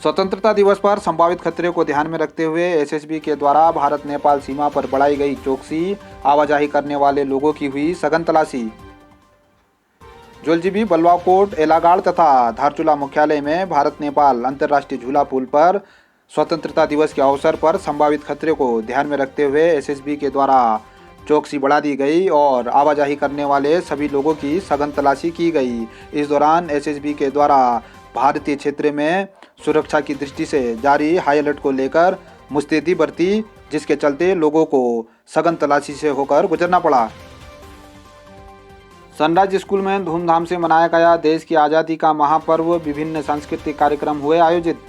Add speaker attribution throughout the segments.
Speaker 1: स्वतंत्रता दिवस पर संभावित खतरे को ध्यान में रखते हुए एसएसबी के द्वारा भारत नेपाल सीमा पर बढ़ाई गई चौकसी, आवाजाही करने वाले लोगों की हुई सघन तलाशी। जोलजीबी, बलवाकोट, एलागाड़ तथा धारचूला मुख्यालय में भारत नेपाल अंतर्राष्ट्रीय झूला पुल पर स्वतंत्रता दिवस के अवसर पर संभावित खतरे को ध्यान में रखते हुए एसएसबी के द्वारा चौकसी बढ़ा दी गई और आवाजाही करने वाले सभी लोगों की सघन तलाशी की गई। इस दौरान एसएसबी के द्वारा भारतीय क्षेत्र में सुरक्षा की दृष्टि से जारी हाई अलर्ट को लेकर मुस्तैदी बरती, जिसके चलते लोगों को सघन तलाशी से होकर गुजरना पड़ा। सनराइज स्कूल में धूमधाम से मनाया गया देश की आज़ादी का महापर्व। विभिन्न सांस्कृतिक कार्यक्रम हुए आयोजित।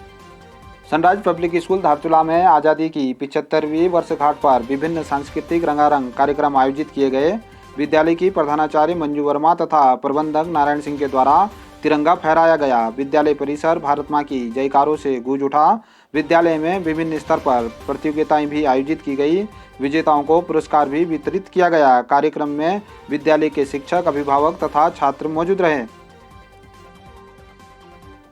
Speaker 1: सनराइज पब्लिक स्कूल धारचूला में आज़ादी की 75वीं वर्षगांठ पर विभिन्न सांस्कृतिक रंगारंग कार्यक्रम आयोजित किए गए। विद्यालय की प्रधानाचार्य मंजू वर्मा तथा प्रबंधक नारायण सिंह के द्वारा तिरंगा फहराया गया। विद्यालय परिसर भारत मां की जयकारों से गूंज उठा। विद्यालय में विभिन्न स्तर पर प्रतियोगिताएं भी आयोजित की गई। विजेताओं को पुरस्कार भी वितरित किया गया। कार्यक्रम में विद्यालय के शिक्षक, अभिभावक तथा छात्र मौजूद रहे।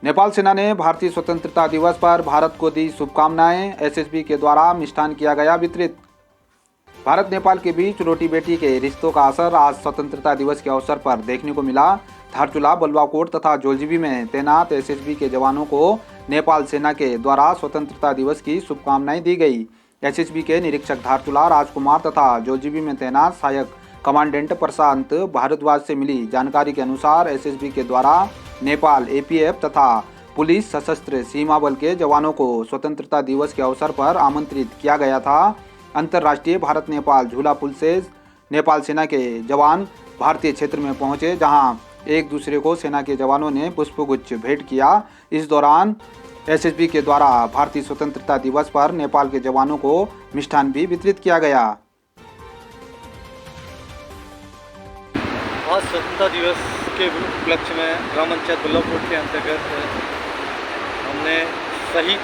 Speaker 1: नेपाल सेना ने भारतीय स्वतंत्रता दिवस पर भारत को दी शुभकामनाएं। एसएसबी के द्वारा मिष्ठान किया गया वितरित। भारत नेपाल के बीच रोटी बेटी के रिश्तों का असर आज स्वतंत्रता दिवस के अवसर पर देखने को मिला। धारचूला, बलवाकोट तथा जोलजीबी में तैनात एसएसबी के जवानों को नेपाल सेना के द्वारा स्वतंत्रता दिवस की शुभकामनाएं दी गई। एसएसबी के निरीक्षक धारचूला राजकुमार तथा जोलजीबी में तैनात सहायक कमांडेंट प्रशांत भारद्वाज से मिली जानकारी के अनुसार एसएसबी के द्वारा नेपाल एपीएफ तथा पुलिस सशस्त्र सीमा बल के जवानों को स्वतंत्रता दिवस के अवसर पर आमंत्रित किया गया था। अंतर्राष्ट्रीय भारत नेपाल झूला पुल से नेपाल सेना के जवान भारतीय क्षेत्र में पहुंचे, जहां एक दूसरे को सेना के जवानों ने पुष्पगुच्छ भेंट किया। इस दौरान एसएसबी के द्वारा भारतीय स्वतंत्रता दिवस पर नेपाल के जवानों को मिष्ठान भी वितरित किया गया।
Speaker 2: आज स्वतंत्रता दिवस के उपलक्ष्य में ग्राम पंचायत बल्लभकोट के अंतर्गत हमने शहीद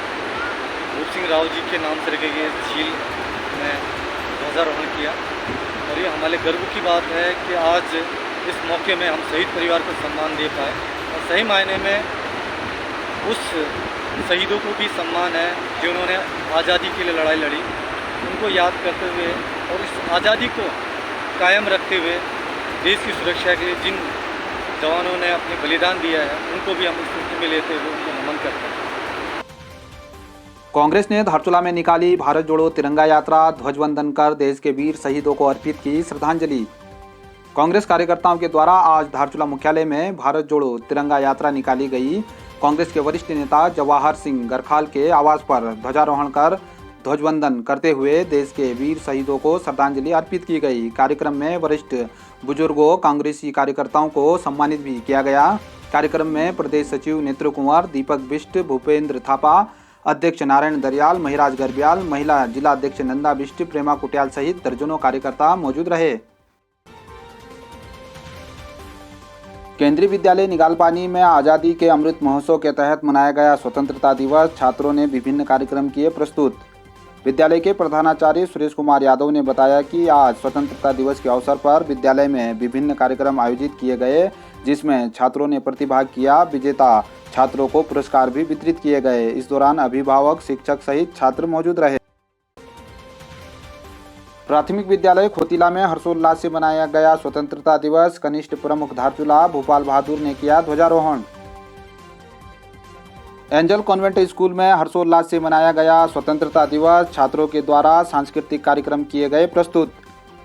Speaker 2: भूप सिंह राव जी के नाम से रखे गए झील में ध्वजारोहण किया। और ये हमारे गर्व की बात है कि आज इस मौके में हम शहीद परिवार को सम्मान दे पाए और सही मायने में उस शहीदों को भी सम्मान है जिन्होंने आज़ादी के लिए लड़ाई लड़ी। उनको याद करते हुए और इस आज़ादी को कायम रखते हुए देश की सुरक्षा के लिए जिन जवानों ने अपने बलिदान दिया है, उनको भी हम स्मृति में लेते हुए उनको नमन करते हैं।
Speaker 1: कांग्रेस ने धारचूला में निकाली भारत जोड़ो तिरंगा यात्रा। ध्वजवंदन कर देश के वीर शहीदों को अर्पित की श्रद्धांजलि। कांग्रेस कार्यकर्ताओं के द्वारा आज धारचूला मुख्यालय में भारत जोड़ो तिरंगा यात्रा निकाली गई। कांग्रेस के वरिष्ठ नेता जवाहर सिंह गरखाल के आवास पर ध्वजारोहण कर ध्वजवंदन करते हुए देश के वीर शहीदों को श्रद्धांजलि अर्पित की गई। कार्यक्रम में वरिष्ठ बुजुर्गों, कांग्रेसी कार्यकर्ताओं को सम्मानित भी किया गया। कार्यक्रम में प्रदेश सचिव नेत्र कुंवर, दीपक बिष्ट, भूपेंद्र थापा, अध्यक्ष नारायण दरियाल, महिराज गर्ब्याल, महिला जिला अध्यक्ष नंदा बिष्ट, प्रेमा कुटियाल सहित दर्जनों कार्यकर्ता मौजूद रहे। केंद्रीय विद्यालय निगालपानी में आज़ादी के अमृत महोत्सव के तहत मनाया गया स्वतंत्रता दिवस। छात्रों ने विभिन्न कार्यक्रम किए प्रस्तुत। विद्यालय के प्रधानाचार्य सुरेश कुमार यादव ने बताया कि आज स्वतंत्रता दिवस के अवसर पर विद्यालय में विभिन्न कार्यक्रम आयोजित किए गए, जिसमें छात्रों ने प्रतिभाग किया। विजेता छात्रों को पुरस्कार भी वितरित किए गए। इस दौरान अभिभावक, शिक्षक सहित छात्र मौजूद रहे। प्राथमिक विद्यालय खोतिला में हर्षोल्लास से मनाया गया स्वतंत्रता दिवस। कनिष्ठ प्रमुख धारचूला भूपाल बहादुर ने किया ध्वजारोहण। एंजल कॉन्वेंट स्कूल में हर्षोल्लास से मनाया गया स्वतंत्रता दिवस। छात्रों के द्वारा सांस्कृतिक कार्यक्रम किए गए प्रस्तुत।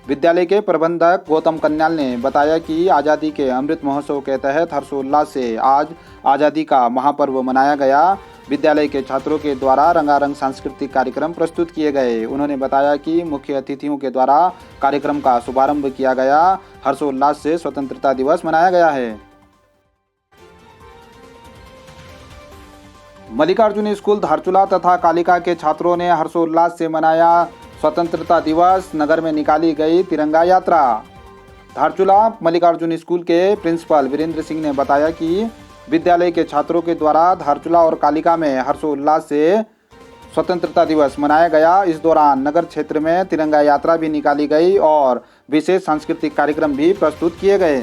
Speaker 1: विद्यालय के प्रबंधक गौतम कन्याल ने बताया कि आज़ादी के अमृत महोत्सव के तहत हर्षोल्लास से आज आज़ादी का महापर्व मनाया गया। विद्यालय के छात्रों के द्वारा रंगारंग सांस्कृतिक कार्यक्रम प्रस्तुत किए गए। उन्होंने बताया कि मुख्य अतिथियों के द्वारा कार्यक्रम का शुभारंभ किया गया। हर्षोल्लास से स्वतंत्रता दिवस मनाया गया है। मल्लिकार्जुन स्कूल धारचूला तथा कालिका के छात्रों ने हर्षोल्लास से मनाया स्वतंत्रता दिवस। नगर में निकाली गई तिरंगा यात्रा। धारचूला मल्लिकार्जुन स्कूल के प्रिंसिपल वीरेंद्र सिंह ने बताया कि विद्यालय के छात्रों के द्वारा धारचूला और कालिका में हर्षोल्लास से स्वतंत्रता दिवस मनाया गया। इस दौरान नगर क्षेत्र में तिरंगा यात्रा भी निकाली गई और विशेष सांस्कृतिक कार्यक्रम भी प्रस्तुत किए गए।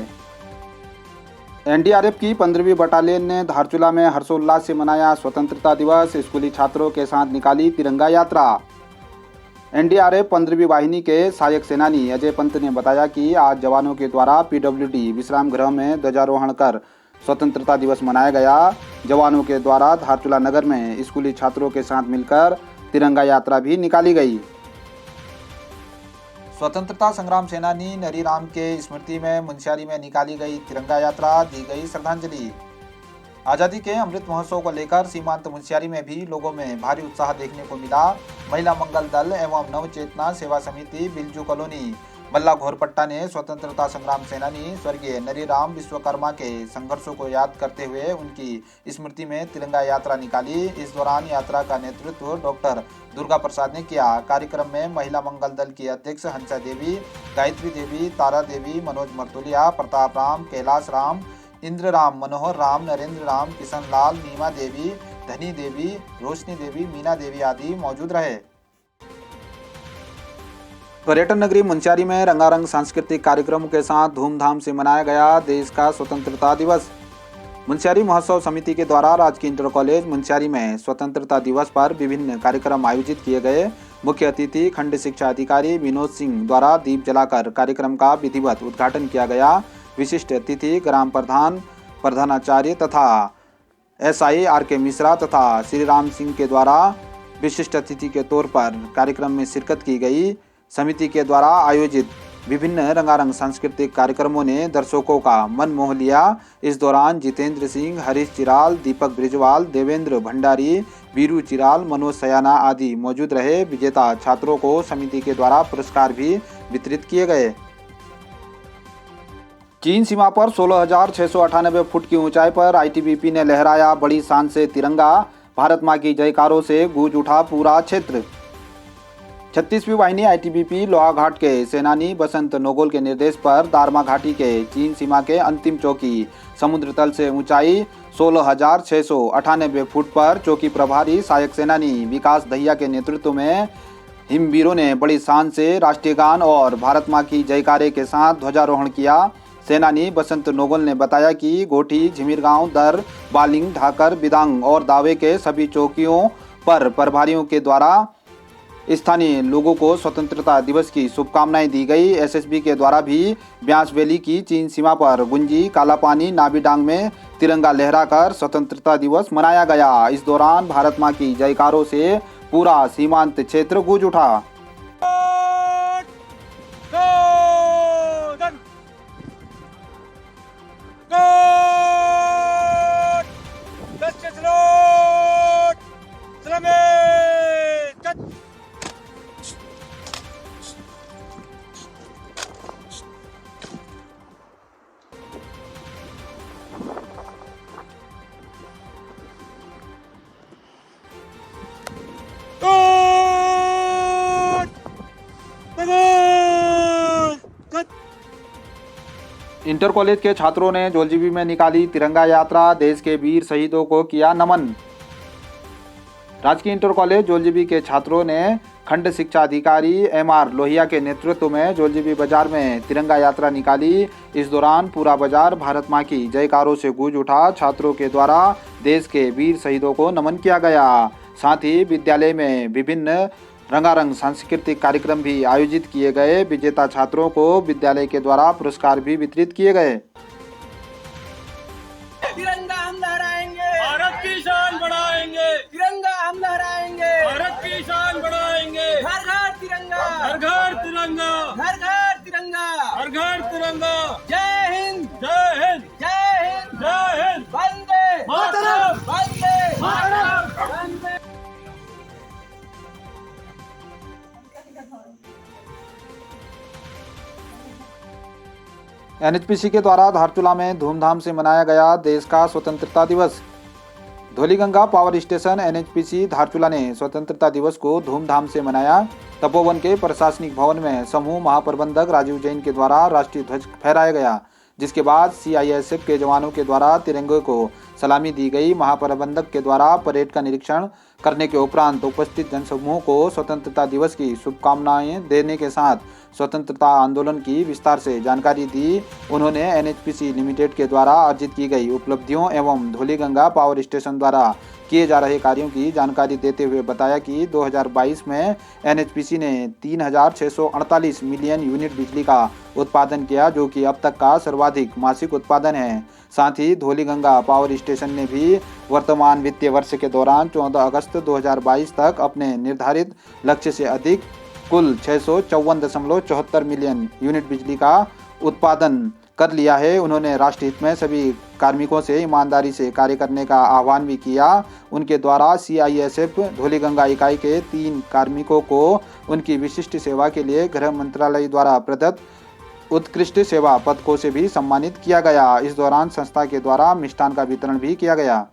Speaker 1: एनडीआरएफ की 15वीं बटालियन ने धारचूला में हर्षोल्लास से मनाया स्वतंत्रता दिवस। स्कूली छात्रों के साथ निकाली तिरंगा यात्रा। एनडीआरएफ 15वीं वाहिनी के सहायक सेनानी अजय पंत ने बताया कि आज जवानों के द्वारा पीडब्ल्यूडी विश्राम गृह में ध्वजारोहण कर स्वतंत्रता दिवस मनाया गया। जवानों के द्वारा धारचूला नगर में स्कूली छात्रों के साथ मिलकर तिरंगा यात्रा भी निकाली गई। स्वतंत्रता संग्राम सेनानी नरीराम के स्मृति में मुनस्यारी में निकाली गई तिरंगा यात्रा, दी गई श्रद्धांजलि। आज़ादी के अमृत महोत्सव को लेकर सीमांत मुनस्यारी में भी लोगों में भारी उत्साह देखने को मिला। महिला मंगल दल एवं नवचेतना सेवा समिति बिलजू कॉलोनी बल्ला घोरपट्टा ने स्वतंत्रता संग्राम सेनानी स्वर्गीय नरीराम विश्वकर्मा के संघर्षों को याद करते हुए उनकी स्मृति में तिरंगा यात्रा निकाली। इस दौरान यात्रा का नेतृत्व डॉक्टर दुर्गा प्रसाद ने किया। कार्यक्रम में महिला मंगल दल की अध्यक्ष हंसा देवी, गायत्री देवी, तारा देवी, मनोज मर्तुलिया, प्रताप राम, कैलाश राम, इंद्र राम, मनोहर राम, नरेंद्र राम, किशन लाल, नीमा देवी, धनी देवी, रोशनी देवी, मीना देवी आदि मौजूद रहे। पर्यटन नगरी मुनस्यारी में रंगारंग सांस्कृतिक कार्यक्रमों के साथ धूमधाम से मनाया गया देश का स्वतंत्रता दिवस। मुनस्यारी महोत्सव समिति के द्वारा राजकीय इंटर कॉलेज मुनस्यारी में स्वतंत्रता दिवस पर विभिन्न कार्यक्रम आयोजित किए गए। मुख्य अतिथि खंड शिक्षा अधिकारी विनोद सिंह द्वारा दीप जलाकर कार्यक्रम का विधिवत उद्घाटन किया गया। विशिष्ट अतिथि ग्राम प्रधान, प्रधानाचार्य तथा SI RK मिश्रा तथा श्री राम सिंह के द्वारा विशिष्ट अतिथि के तौर पर कार्यक्रम में शिरकत की गई। समिति के द्वारा आयोजित विभिन्न रंगारंग सांस्कृतिक कार्यक्रमों ने दर्शकों का मन मोह लिया। इस दौरान जितेंद्र सिंह, हरीश चिराल, दीपक ब्रिजवाल, देवेंद्र भंडारी, वीरू चिराल, मनोज सयाना आदि मौजूद रहे। विजेता छात्रों को समिति के द्वारा पुरस्कार भी वितरित किए गए। चीन सीमा पर 16,698 फुट की ऊंचाई पर ITBP ने लहराया बड़ी शान से तिरंगा। भारत मां की जयकारों से गूंज उठा पूरा क्षेत्र। 36वीं वाहिनी ITBP लोहाघाट के सेनानी बसंत नोगोल के निर्देश पर दारमा घाटी के चीन सीमा के अंतिम चौकी समुद्र तल से ऊंचाई 16,698 फुट पर चौकी प्रभारी सहायक सेनानी विकास दहिया के नेतृत्व में हिमवीरों ने बड़ी शान से राष्ट्रीय गान और भारत मां की जयकारे के साथ ध्वजारोहण किया। सेनानी बसंत नोगोल ने बताया कि गोठी, झिमिरगांव, दर, बालिंग, ढाकर, बिदांग और दावे के सभी चौकियों पर प्रभारियों के द्वारा स्थानीय लोगों को स्वतंत्रता दिवस की शुभकामनाएं दी गई। SSB के द्वारा भी ब्यास वैली की चीन सीमा पर गुंजी, कालापानी, नाबीडांग में तिरंगा लहराकर स्वतंत्रता दिवस मनाया गया। इस दौरान भारत मां की जयकारों से पूरा सीमांत क्षेत्र गूंज उठा। इंटर कॉलेज के छात्रों ने जोलजीबी में निकाली तिरंगा यात्रा। देश के वीर शहीदों को किया नमन। राजकीय इंटर कॉलेज जोलजीबी के छात्रों ने खंड शिक्षा अधिकारी MR लोहिया के नेतृत्व में जोलजीबी बाजार में तिरंगा यात्रा निकाली। इस दौरान पूरा बाजार भारत मां की जयकारों से गूंज उठा। छात्रों के द्वारा देश के वीर शहीदों को नमन किया गया। साथ ही विद्यालय में विभिन्न रंगारंग सांस्कृतिक कार्यक्रम भी आयोजित किए गए। विजेता छात्रों को विद्यालय के द्वारा पुरस्कार भी वितरित किए गए।
Speaker 3: तिरंगा हम लहराएंगे,
Speaker 4: भारत की शान बढ़ाएंगे,
Speaker 3: तिरंगा हम लहराएंगे,
Speaker 4: भारत की शान बढ़ाएंगे।
Speaker 3: घर घर तिरंगा,
Speaker 4: घर घर तिरंगा,
Speaker 3: घर घर तिरंगा,
Speaker 4: घर घर तिरंगा।
Speaker 3: जय हिंद,
Speaker 4: जय हिंद,
Speaker 3: जय हिंद,
Speaker 4: जय हिंद।
Speaker 3: वंदे
Speaker 4: मातरम,
Speaker 3: वंदे
Speaker 4: मातरम।
Speaker 3: वंदे।
Speaker 1: NHPC के द्वारा धारचूला में धूमधाम से मनाया गया देश का स्वतंत्रता दिवस। Dhauliganga power station NHPC Dharchula ने स्वतंत्रता दिवस को धूमधाम से मनाया। तपोवन के प्रशासनिक भवन में समूह महाप्रबंधक राजीव जैन के द्वारा राष्ट्रीय ध्वज फहराया गया, जिसके बाद CISF के जवानों के द्वारा तिरंगे को सलामी दी गई। महाप्रबंधक के द्वारा परेड का निरीक्षण करने के उपरांत उपस्थित जनसमूह को स्वतंत्रता दिवस की शुभकामनाएं देने के साथ स्वतंत्रता आंदोलन की विस्तार से जानकारी दी। उन्होंने एनएचपीसी लिमिटेड के द्वारा अर्जित की गई उपलब्धियों एवं धौलीगंगा पावर स्टेशन द्वारा किए जा रहे कार्यों की जानकारी देते हुए बताया कि 2022 में एनएचपीसी ने 3,648 मिलियन यूनिट बिजली का उत्पादन किया, जो कि अब तक का सर्वाधिक मासिक उत्पादन है। साथ ही धौलीगंगा पावर स्टेशन ने भी वर्तमान वित्तीय वर्ष के दौरान 14 अगस्त 2022 तक अपने निर्धारित लक्ष्य से अधिक कुल 654.74 मिलियन यूनिट बिजली का उत्पादन कर लिया है। उन्होंने राष्ट्र हित में सभी कार्मिकों से ईमानदारी से कार्य करने का आह्वान भी किया। उनके द्वारा सीआईएसएफ धौलीगंगा इकाई के 3 कार्मिकों को उनकी विशिष्ट सेवा के लिए गृह मंत्रालय द्वारा प्रदत्त उत्कृष्ट सेवा पदकों से भी सम्मानित किया गया। इस दौरान संस्था के द्वारा मिष्ठान का वितरण भी किया गया।